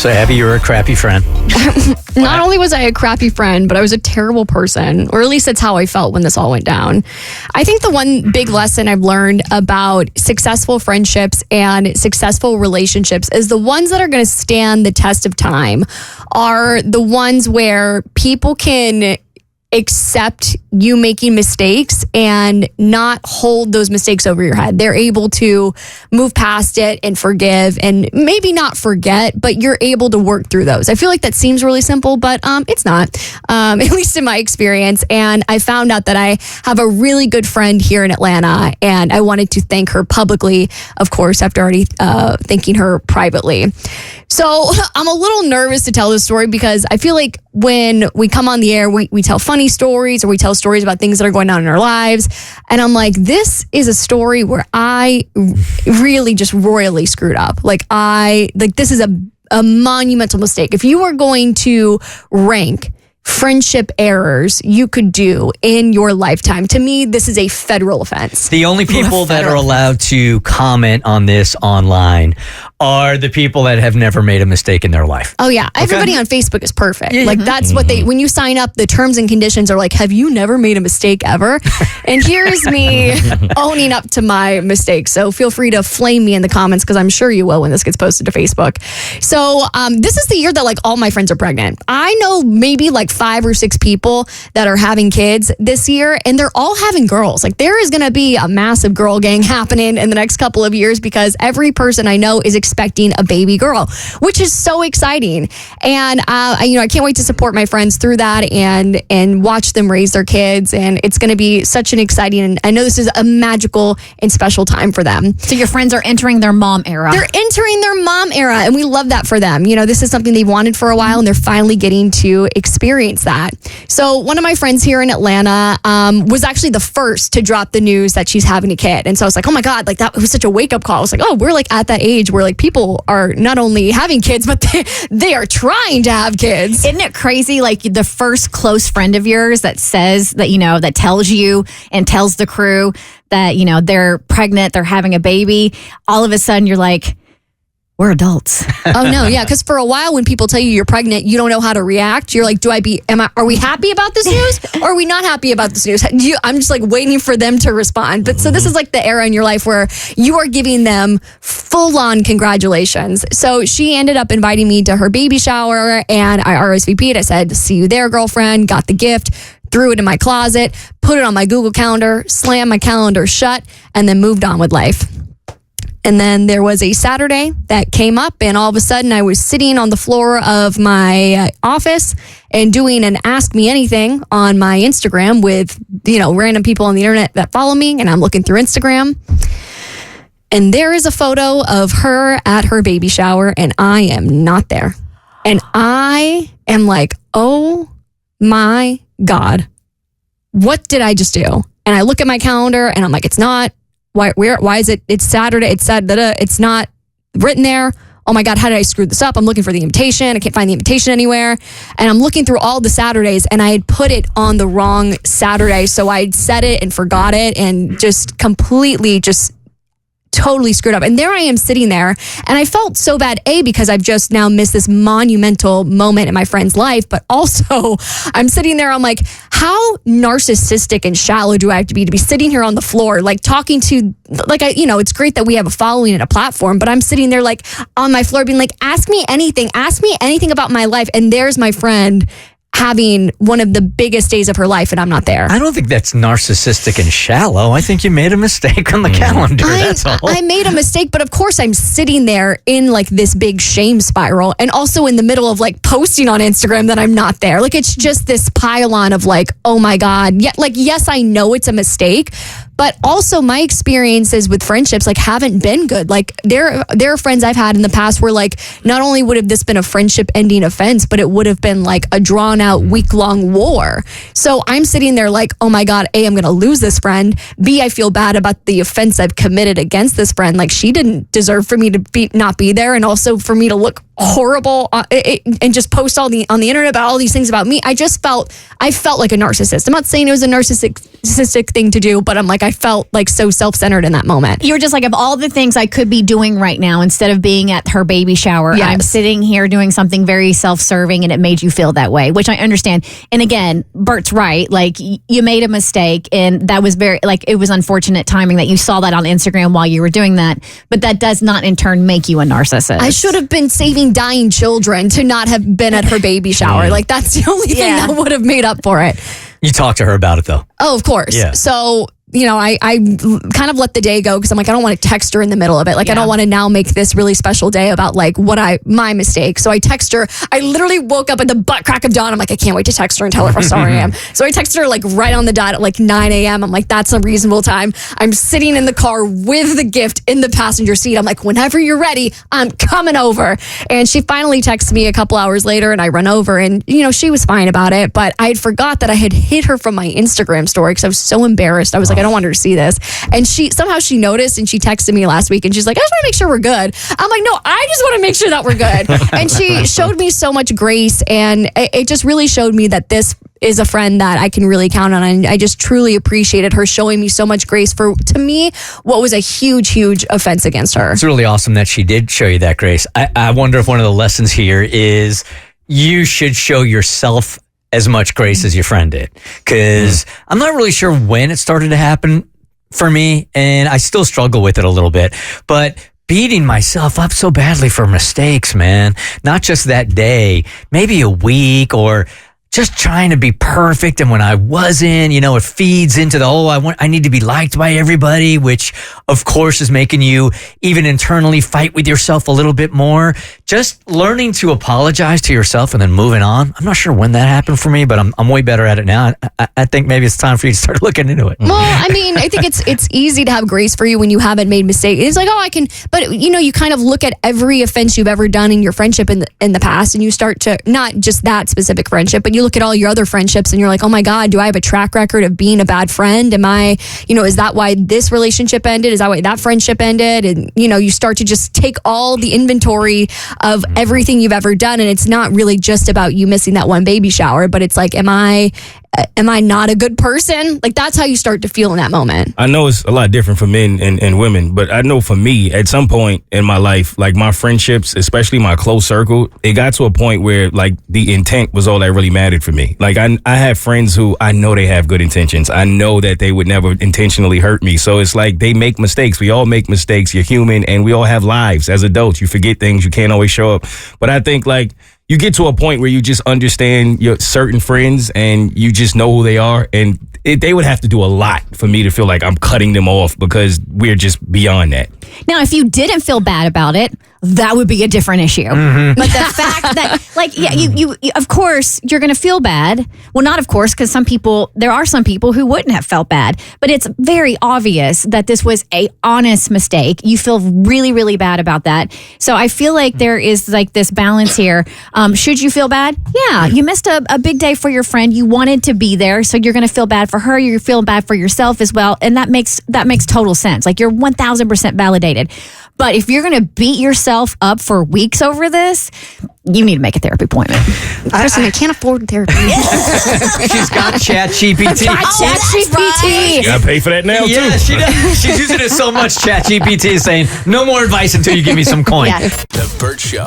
So, Abby, you're a crappy friend. Not only was I a crappy friend, but I was a terrible person, or at least that's how I felt when this all went down. I think the one big lesson I've learned about successful friendships and successful relationships is the ones that are going to stand the test of time are the ones where people can accept you making mistakes and not hold those mistakes over your head. They're able to move past it and forgive and maybe not forget, but you're able to work through those. I feel like that seems really simple, but it's not, at least in my experience. And I found out that I have a really good friend here in Atlanta, and I wanted to thank her publicly, of course, after already thanking her privately. So I'm a little nervous to tell this story because I feel like when we come on the air, we tell funny stories or we tell stories about things that are going on in our lives. And I'm like, this is a story where I really just royally screwed up. This is a monumental mistake. If you are going to rank friendship errors you could do in your lifetime, to me, this is a federal offense. The only people that are allowed to comment on this online are the people that have never made a mistake in their life. Oh, yeah. Okay. Everybody on Facebook is perfect. Like, that's what when you sign up, the terms and conditions are like, have you never made a mistake ever? And here's me owning up to my mistakes. So feel free to flame me in the comments because I'm sure you will when this gets posted to Facebook. So this is the year that all my friends are pregnant. I know maybe 5 or 6 people that are having kids this year, and they're all having girls. There is going to be a massive girl gang happening in the next couple of years because every person I know is expecting a baby girl, which is so exciting. And I can't wait to support my friends through that and watch them raise their kids. And it's going to be such an exciting, and I know this is a magical and special time for them. So your friends are entering their mom era. They're entering their mom era, and we love that for them. This is something they've wanted for a while, and they're finally getting to experience that. So one of my friends here in Atlanta was actually the first to drop the news that she's having a kid. And so I was like, oh my God, that was such a wake up call. I was like, oh, we're at that age where people are not only having kids, but they are trying to have kids. Isn't it crazy? The first close friend of yours that says that, that tells you and tells the crew that, they're pregnant, they're having a baby. All of a sudden you're like, we're adults. Oh no, yeah, because for a while when people tell you you're pregnant, you don't know how to react. You're like, are we happy about this news? Or are we not happy about this news? I'm just waiting for them to respond. But so this is the era in your life where you are giving them full on congratulations. So she ended up inviting me to her baby shower, and I RSVP'd. I said, see you there, girlfriend. Got the gift, threw it in my closet, put it on my Google Calendar, slammed my calendar shut, and then moved on with life. And then there was a Saturday that came up, and all of a sudden I was sitting on the floor of my office and doing an Ask Me Anything on my Instagram with, random people on the internet that follow me. And I'm looking through Instagram, and there is a photo of her at her baby shower, and I am not there. And I am like, oh my God, what did I just do? And I look at my calendar and I'm like, it's not. Why is it? It's Saturday. It's it's not written there. Oh my God, how did I screw this up? I'm looking for the invitation. I can't find the invitation anywhere. And I'm looking through all the Saturdays, and I had put it on the wrong Saturday. So I'd set it and forgot it and just completely totally screwed up. And there I am sitting there, and I felt so bad, because I've just now missed this monumental moment in my friend's life, but also I'm sitting there, I'm like, how narcissistic and shallow do I have to be sitting here on the floor, talking to, it's great that we have a following and a platform, but I'm sitting there on my floor being like, ask me anything about my life. And there's my friend having one of the biggest days of her life, and I'm not there. I don't think that's narcissistic and shallow. I think you made a mistake on the calendar. That's all. I made a mistake, but of course I'm sitting there in this big shame spiral, and also in the middle of posting on Instagram that I'm not there. It's just this pile-on of oh my God. Yeah, yes, I know it's a mistake, but also my experiences with friendships haven't been good. There are friends I've had in the past where not only would have this been a friendship ending offense, but it would have been a drawn out week-long war. So I'm sitting there oh my God, A, I'm going to lose this friend. B, I feel bad about the offense I've committed against this friend. She didn't deserve for me to not be there, and also for me to look horrible and just post on the internet about all these things about me. I felt like a narcissist. I'm not saying it was a narcissistic narcissistic thing to do, but I'm like, I felt like so self-centered in that moment. You were just like, of all the things I could be doing right now, instead of being at her baby shower, Yes. I'm sitting here doing something very self-serving, and it made you feel that way, which I understand. And again, Bert's right. Like, you made a mistake, and that was very, like, it was unfortunate timing that you saw that on Instagram while you were doing that. But that does not in turn make you a narcissist. I should have been saving dying children to not have been at her baby shower. Like, that's the only thing that would have made up for it. You talked to her about it, though. Oh, of course. Yeah. So, you know, I kind of let the day go because I'm like, I don't want to text her in the middle of it. Like, I don't want to now make this really special day about like my mistake. So I text her. I literally woke up at the butt crack of dawn. I'm like, I can't wait to text her and tell her how sorry I am. So I texted her like right on the dot at like 9 a.m. I'm like, that's a reasonable time. I'm sitting in the car with the gift in the passenger seat. I'm like, whenever you're ready, I'm coming over. And she finally texts me a couple hours later, and I run over, and you know, she was fine about it. But I had forgot that I had hid her from my Instagram story because I was so embarrassed. I was like, I don't want her to see this. And she noticed, and she texted me last week, and she's like, I just want to make sure we're good. I'm like, no, I just want to make sure that we're good. And she showed me so much grace, and it just really showed me that this is a friend that I can really count on. And I just truly appreciated her showing me so much grace for, to me, what was a huge, huge offense against her. It's really awesome that she did show you that grace. I wonder if one of the lessons here is you should show yourself as much grace as your friend did. Because I'm not really sure when it started to happen for me, and I still struggle with it a little bit. But beating myself up so badly for mistakes, man, not just that day, maybe a week, or just trying to be perfect. And when I wasn't, you know, it feeds into the, I need to be liked by everybody, which of course is making you even internally fight with yourself a little bit more. Just learning to apologize to yourself and then moving on. I'm not sure when that happened for me, but I'm way better at it now. I think maybe it's time for you to start looking into it. Well, I mean, I think it's easy to have grace for you when you haven't made mistakes. It's like, I can, but you know, you kind of look at every offense you've ever done in your friendship in the past, and you start to, not just that specific friendship, but you look at all your other friendships, and you're like, oh my God, do I have a track record of being a bad friend? Am I, you know, is that why this relationship ended? Is that why that friendship ended? And, you know, you start to just take all the inventory of everything you've ever done. And it's not really just about you missing that one baby shower, but it's like, am I not a good person? Like, that's how you start to feel in that moment. I know it's a lot different for men and women, but I know for me, at some point in my life, like my friendships, especially my close circle, it got to a point where like the intent was all that really mattered for me. Like I have friends who I know they have good intentions. I know that they would never intentionally hurt me. So it's like they make mistakes. We all make mistakes. You're human, and we all have lives as adults. You forget things. You can't always show up. But I think like you get to a point where you just understand your certain friends and you just know who they are. And they would have to do a lot for me to feel like I'm cutting them off, because we're just beyond that. Now, if you didn't feel bad about it, that would be a different issue. But the fact that, like, yeah, you of course, you're going to feel bad. Well, not of course, because there are some people who wouldn't have felt bad. But it's very obvious that this was a honest mistake. You feel really, really bad about that. So I feel like there is like this balance here. Should you feel bad? Yeah, you missed a big day for your friend. You wanted to be there, so you're going to feel bad for her. You're feeling bad for yourself as well, and that makes total sense. Like, you're 1,000% validated. But if you're going to beat yourself up for weeks over this, you need to make a therapy appointment. Kristen, I can't afford therapy. She's got ChatGPT. ChatGPT. You gotta pay for that now too. Yeah, she does. She's using it so much. ChatGPT is saying, no more advice until you give me some coin. Yeah. The Bert Show.